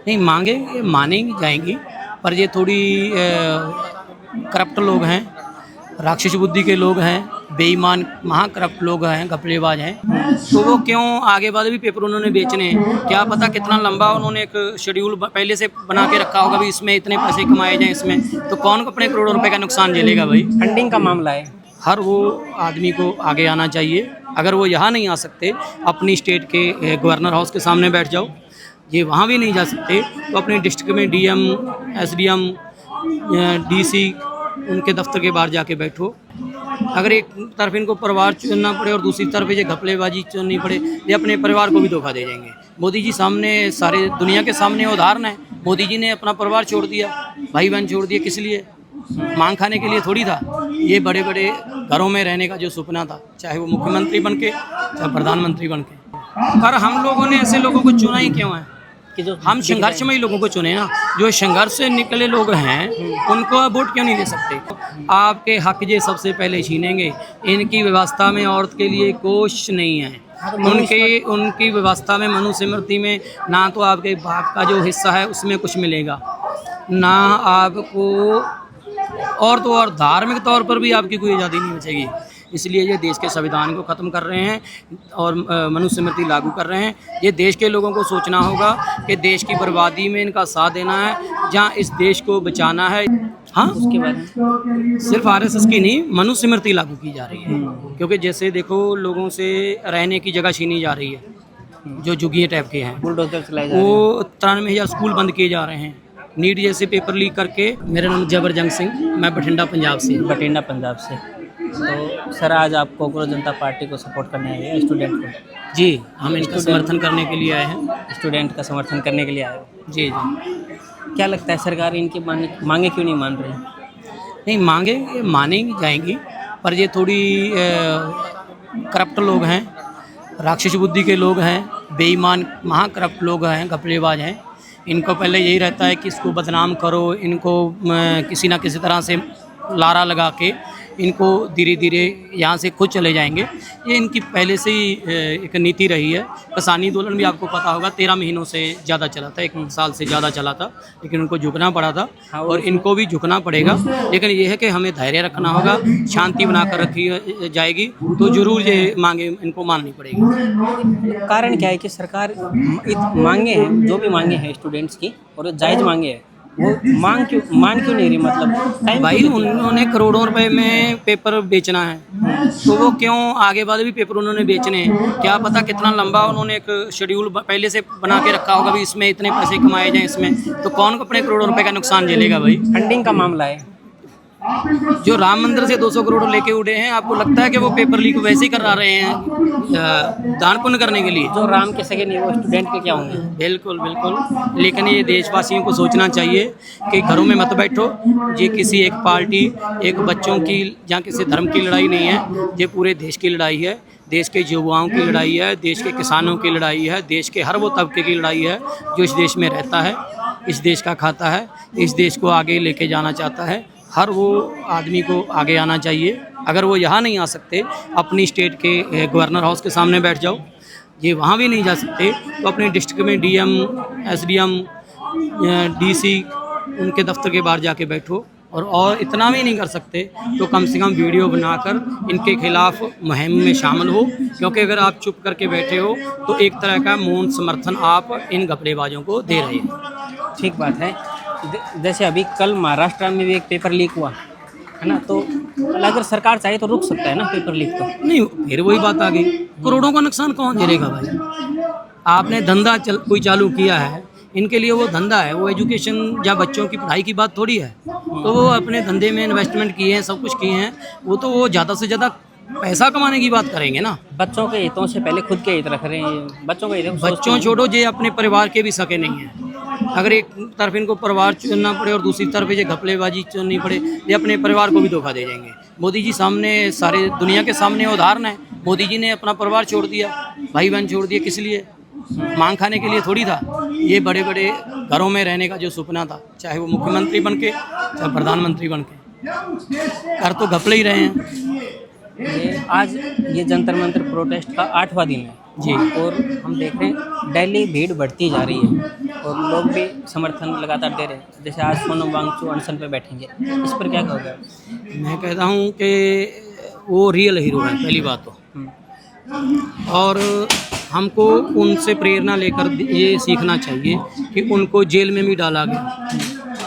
नहीं मांगे मानेंगी जाएंगी, पर ये थोड़ी करप्ट लोग हैं, राक्षस बुद्धि के लोग हैं, बेईमान महाकरप्ट लोग हैं, घपलेबाज हैं, तो वो क्यों आगे वाले भी पेपर उन्होंने बेचने हैं। क्या पता कितना लंबा उन्होंने एक शेड्यूल पहले से बना के रखा होगा, भी इसमें इतने पैसे कमाए जाएं इसमें, तो कौन अपने करोड़ों रुपए का नुकसान झेलेगा भाई। फंडिंग का मामला है। हर वो आदमी को आगे आना चाहिए। अगर वो यहाँ नहीं आ सकते, अपनी स्टेट के गवर्नर हाउस के सामने बैठ जाओ। ये वहाँ भी नहीं जा सकते तो अपने डिस्ट्रिक्ट में डीएम, एसडीएम, डीसी उनके दफ्तर के बाहर जाके बैठो। अगर एक तरफ इनको परिवार चुनना पड़े और दूसरी तरफ ये घपलेबाजी चुननी पड़े, ये अपने परिवार को भी धोखा दे जाएंगे। मोदी जी सामने, सारे दुनिया के सामने उदाहरण है। मोदी जी ने अपना परिवार छोड़ दिया, भाई बहन छोड़ दिए, किस लिए? मांग खाने के लिए थोड़ी था। ये बड़े बड़े घरों में रहने का जो सपना था, चाहे वो मुख्यमंत्री बन के चाहे प्रधानमंत्री बन के। पर हम लोगों ने ऐसे लोगों को चुना ही क्यों है कि जो हम संघर्ष में ही लोगों को चुने ना। जो संघर्ष से निकले लोग हैं उनको वोट क्यों नहीं दे सकते? आपके हक ये सबसे पहले छीनेंगे। इनकी व्यवस्था में औरत के लिए कुछ नहीं है। उनकी व्यवस्था में, मनुस्मृति में ना तो आपके बाप का जो हिस्सा है उसमें कुछ मिलेगा, ना आपको और तो और धार्मिक तौर पर भी आपकी कोई आज़ादी नहीं बचेगी। इसलिए ये देश के संविधान को ख़त्म कर रहे हैं और मनुस्मृति लागू कर रहे हैं। ये देश के लोगों को सोचना होगा कि देश की बर्बादी में इनका साथ देना है, जहाँ इस देश को बचाना है। हाँ, उसके बाद सिर्फ आरएसएस की नहीं, मनुस्मृति लागू की जा रही है। क्योंकि जैसे देखो, लोगों से रहने की जगह छीनी जा रही है, जो झुग्गियाँ टाइप के हैं, बुलडोजर चलाए जा रहे हैं, वो 93,000 स्कूल बंद किए जा रहे हैं, नीट जैसे पेपर लीक करके। मेरा नाम जबरजंग सिंह, मैं बठिंडा पंजाब से। तो सर, आज आप कांग्रेस जनता पार्टी को सपोर्ट करने आए हैं, स्टूडेंट को? जी, हम इनका समर्थन करने के लिए आए हैं। स्टूडेंट का समर्थन करने के लिए आए हो? जी जी। क्या लगता है सरकार इनकी मांगे क्यों नहीं मान रही? नहीं मांगे मानेंगी जाएंगी, पर ये थोड़ी करप्ट लोग हैं, राक्षस बुद्धि के लोग हैं, बेईमान महाकरप्ट लोग हैं, घपलेबाज हैं। इनको पहले यही रहता है कि इसको बदनाम करो, इनको किसी ना किसी तरह से लारा लगा के इनको धीरे धीरे यहाँ से खुद चले जाएंगे। ये इनकी पहले से ही एक नीति रही है। किसानी आंदोलन भी आपको पता होगा 13 महीनों से ज़्यादा चला था, 1 साल से ज़्यादा चला था, लेकिन उनको झुकना पड़ा था और इनको भी झुकना पड़ेगा। लेकिन ये है कि हमें धैर्य रखना होगा, शांति बनाकर रखी जाएगी तो ज़रूर ये मांगे इनको माननी पड़ेगी। कारण क्या है कि सरकार मांगे हैं, जो भी मांगे हैं स्टूडेंट्स की, और जायज़ मांगे हैं, वो मान क्यों नहीं रही? मतलब भाई, उन्होंने करोड़ों रुपए में पेपर बेचना है, तो वो क्यों आगे वाले भी पेपर उन्होंने बेचने हैं। क्या पता कितना लंबा उन्होंने एक शेड्यूल पहले से बना के रखा होगा, भी इसमें इतने पैसे कमाए जाएं इसमें, तो कौन अपने करोड़ों रुपए का नुकसान झेलेगा भाई। फंडिंग का मामला है। जो राम मंदिर से 200 करोड़ लेके उड़े हैं, आपको लगता है कि वो पेपर लीक वैसे ही करा रहे हैं दान पुण्य करने के लिए? जो राम के सगे नहीं, वो स्टूडेंट के क्या होंगे? बिल्कुल बिल्कुल। लेकिन ये देशवासियों को सोचना चाहिए कि घरों में मत बैठो। ये किसी एक पार्टी, एक बच्चों की या किसी धर्म की लड़ाई नहीं है, ये पूरे देश की लड़ाई है। देश के युवाओं की लड़ाई है, देश के किसानों की लड़ाई है, देश के हर वो तबके की लड़ाई है जो इस देश में रहता है, इस देश का खाता है, इस देश को आगे लेके जाना चाहता है। हर वो आदमी को आगे आना चाहिए। अगर वो यहाँ नहीं आ सकते, अपनी स्टेट के गवर्नर हाउस के सामने बैठ जाओ। ये वहाँ भी नहीं जा सकते तो अपने डिस्ट्रिक्ट में डीएम, एसडीएम, डीसी उनके दफ्तर के बाहर जाके बैठो। और इतना भी नहीं कर सकते तो कम से कम वीडियो बनाकर इनके खिलाफ मुहिम में शामिल हो, क्योंकि अगर आप चुप करके बैठे हो तो एक तरह का मौन समर्थन आप इन घपलेबाजों को दे रहे हैं। ठीक बात है। जैसे अभी कल महाराष्ट्र में भी एक पेपर लीक हुआ है ना, तो अगर सरकार चाहे तो रुक सकता है ना पेपर लीक? तो नहीं, फिर वही बात आ गई, करोड़ों का नुकसान कौन झेलेगा भाई? आपने धंधा कोई चालू किया है, इनके लिए वो धंधा है, वो एजुकेशन या बच्चों की पढ़ाई की बात थोड़ी है। तो वो अपने धंधे में इन्वेस्टमेंट किए हैं, सब कुछ किए हैं, वो ज़्यादा से ज़्यादा पैसा कमाने की बात करेंगे ना। बच्चों के हितों से पहले खुद के हित रख रहे हैं। बच्चों छोड़ो, ये अपने परिवार के भी सके नहीं हैं। अगर एक तरफ इनको परिवार चुनना पड़े और दूसरी तरफ ये घपलेबाजी चुननी पड़े, ये अपने परिवार को भी धोखा दे जाएंगे। मोदी जी सामने, सारे दुनिया के सामने उदाहरण है। मोदी जी ने अपना परिवार छोड़ दिया, भाई बहन छोड़ दिए, किस लिए? मांग खाने के लिए थोड़ी था। ये बड़े बड़े घरों में रहने का जो सपना था, चाहे वो मुख्यमंत्री बन के चाहे प्रधानमंत्री बन के, कर तो घपले ही रहे हैं। आज ये जंतर मंतर प्रोटेस्ट का 8वां दिन है। जी। और हम देख रहे हैं डेली भीड़ बढ़ती जा रही है और लोग भी समर्थन लगातार दे रहे हैं। जैसे आज सोनम वांगचुक अनशन पे बैठेंगे, इस पर क्या कहोगे? मैं कहता हूँ कि वो रियल हीरो है पहली बात तो, और हमको उनसे प्रेरणा लेकर ये सीखना चाहिए कि उनको जेल में भी डाला गया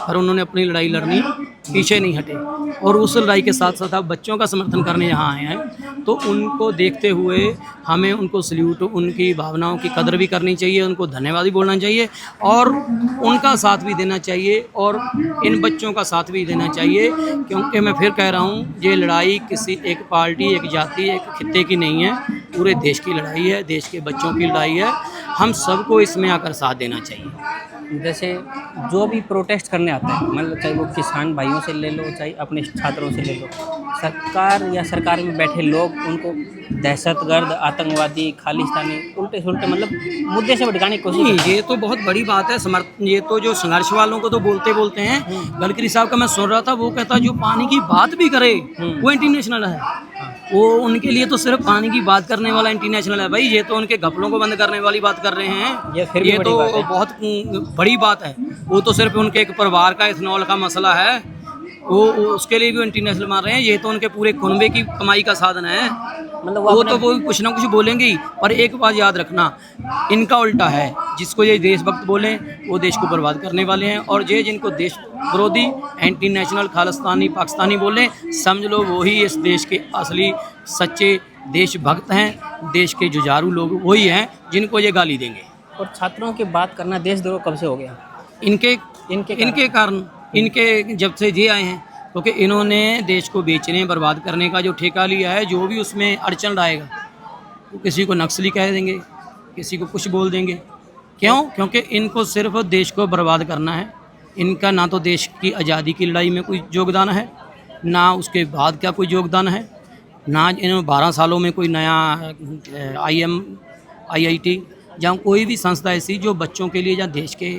पर उन्होंने अपनी लड़ाई लड़नी पीछे नहीं हटे, और उस लड़ाई के साथ साथ आप बच्चों का समर्थन करने यहाँ आए हैं तो उनको देखते हुए हमें उनको सल्यूट, उनकी भावनाओं की कदर भी करनी चाहिए, उनको धन्यवाद भी बोलना चाहिए और उनका साथ भी देना चाहिए और इन बच्चों का साथ भी देना चाहिए। क्योंकि मैं फिर कह रहा हूँ ये लड़ाई किसी एक पार्टी, एक जाति, एक खित्ते की नहीं है, पूरे देश की लड़ाई है, देश के बच्चों की लड़ाई है। हम सबको इसमें आकर साथ देना चाहिए। जैसे जो भी प्रोटेस्ट करने आता है, मतलब चाहे वो किसान भाइयों से ले लो, चाहे अपने छात्रों से ले लो, सरकार या सरकार में बैठे लोग उनको दहशतगर्द, आतंकवादी, खालिस्तानी, उल्टे सुल्टे मतलब मुद्दे से भटकाने की कोशिश नहीं, करते हैं। ये तो बहुत बड़ी बात है। ये तो जो संघर्ष वालों को तो बोलते हैं। गडकरी साहब का मैं सुन रहा था, वो कहता जो पानी की बात भी करे वो इंटरनेशनल है। वो उनके लिए तो सिर्फ पानी की बात करने वाला इंटरनेशनल है। भाई ये तो उनके घपलों को बंद करने वाली बात कर रहे हैं। ये फिर भी बड़ी तो बात है। बहुत बड़ी बात है। वो तो सिर्फ उनके एक परिवार का इथेनॉल का मसला है, वो उसके लिए भी इंटरनेशनल मान रहे हैं। ये तो उनके पूरे कुनबे की कमाई का साधन है। मतलब वो तो वो कुछ ना कुछ बोलेंगे ही, पर एक बात याद रखना, इनका उल्टा है। जिसको ये देशभक्त बोलें वो देश को बर्बाद करने वाले हैं, और ये जिनको देश विरोधी, एंटी नेशनल, खालिस्तानी, पाकिस्तानी बोलें, समझ लो वो ही इस देश के असली सच्चे देशभक्त हैं। देश के जुझारू लोग वही हैं जिनको ये गाली देंगे। और छात्रों की बात करना देशद्रोह कब से हो गया? इनके कारण, इनके जब से ये आए हैं, क्योंकि इन्होंने देश को बेचने, बर्बाद करने का जो ठेका लिया है, जो भी उसमें अड़चन आएगा तो किसी को नक्सली कह देंगे, किसी को कुछ बोल देंगे। क्यों? क्योंकि इनको सिर्फ देश को बर्बाद करना है। इनका ना तो देश की आज़ादी की लड़ाई में कोई योगदान है, ना उसके बाद का कोई योगदान है, ना इन्होंने 12 सालों में कोई नया IIT जहाँ कोई भी संस्था ऐसी जो बच्चों के लिए या देश के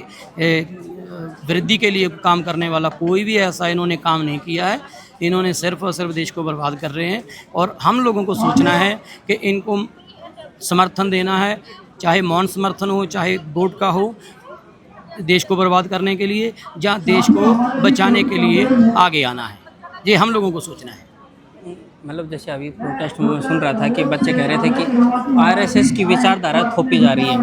वृद्धि के लिए काम करने वाला कोई भी ऐसा इन्होंने काम नहीं किया है। इन्होंने सिर्फ और सिर्फ देश को बर्बाद कर रहे हैं, और हम लोगों को सोचना है कि इनको समर्थन देना है, चाहे मौन समर्थन हो, चाहे वोट का हो, देश को बर्बाद करने के लिए या देश को बचाने के लिए आगे आना है। ये हम लोगों को सोचना है। मतलब जैसे अभी प्रोटेस्ट में सुन रहा था कि बच्चे कह रहे थे कि RSS की विचारधारा थोपी जा रही है।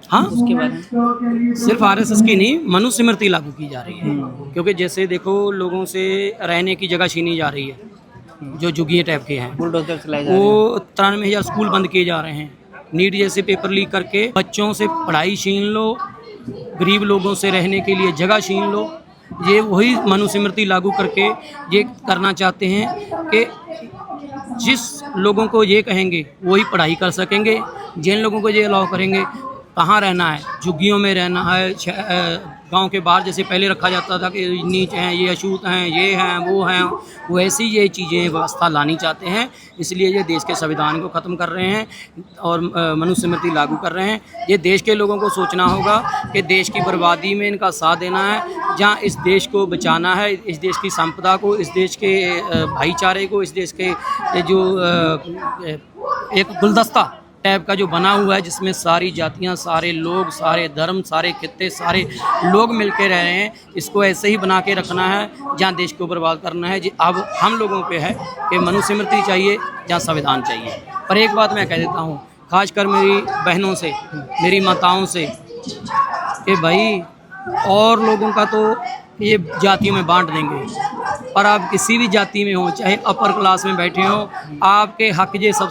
हाँ, उसके बारे में सिर्फ RSS की नहीं, मनुस्मृति लागू की जा रही है। क्योंकि जैसे देखो, लोगों से रहने की जगह छीनी जा रही है, जो जुगिए टाइप के हैं, बुलडोजर चलाए जा रहे हैं। वो 93,000 स्कूल बंद किए जा रहे हैं। नीट जैसे पेपर लीक करके बच्चों से पढ़ाई छीन लो, गरीब लोगों से रहने के लिए जगह छीन लो। ये वही मनुस्मृति लागू करके ये करना चाहते हैं कि जिस लोगों को ये कहेंगे वही पढ़ाई कर सकेंगे। जिन लोगों को ये अलाउ करेंगे, कहाँ रहना है, झुग्गियों में रहना है, गांव के बाहर जैसे पहले रखा जाता था कि नीच हैं, ये अछूत हैं, ये हैं, वो हैं, वैसी ये चीज़ें व्यवस्था लानी चाहते हैं। इसलिए ये देश के संविधान को ख़त्म कर रहे हैं और मनुस्मृति लागू कर रहे हैं। ये देश के लोगों को सोचना होगा कि देश की बर्बादी में इनका साथ देना है, जहाँ इस देश को बचाना है, इस देश की संपदा को, इस देश के भाईचारे को, इस देश के जो एक गुलदस्ता टाइप का जो बना हुआ है, जिसमें सारी जातियां, सारे लोग, सारे धर्म, सारे खित्ते, सारे लोग मिलकर रह रहे हैं, इसको ऐसे ही बना के रखना है। जहाँ देश को बर्बाद करना है, जी अब हम लोगों पे है कि मनुस्मृति चाहिए, जहाँ संविधान चाहिए। पर एक बात मैं कह देता हूँ, खासकर मेरी बहनों से, मेरी माताओं से, कि भाई और लोगों का तो ये जातियों में बांट देंगे, पर आप किसी भी जाति में हो, चाहे अपर क्लास में बैठे हो, आपके हक ये सब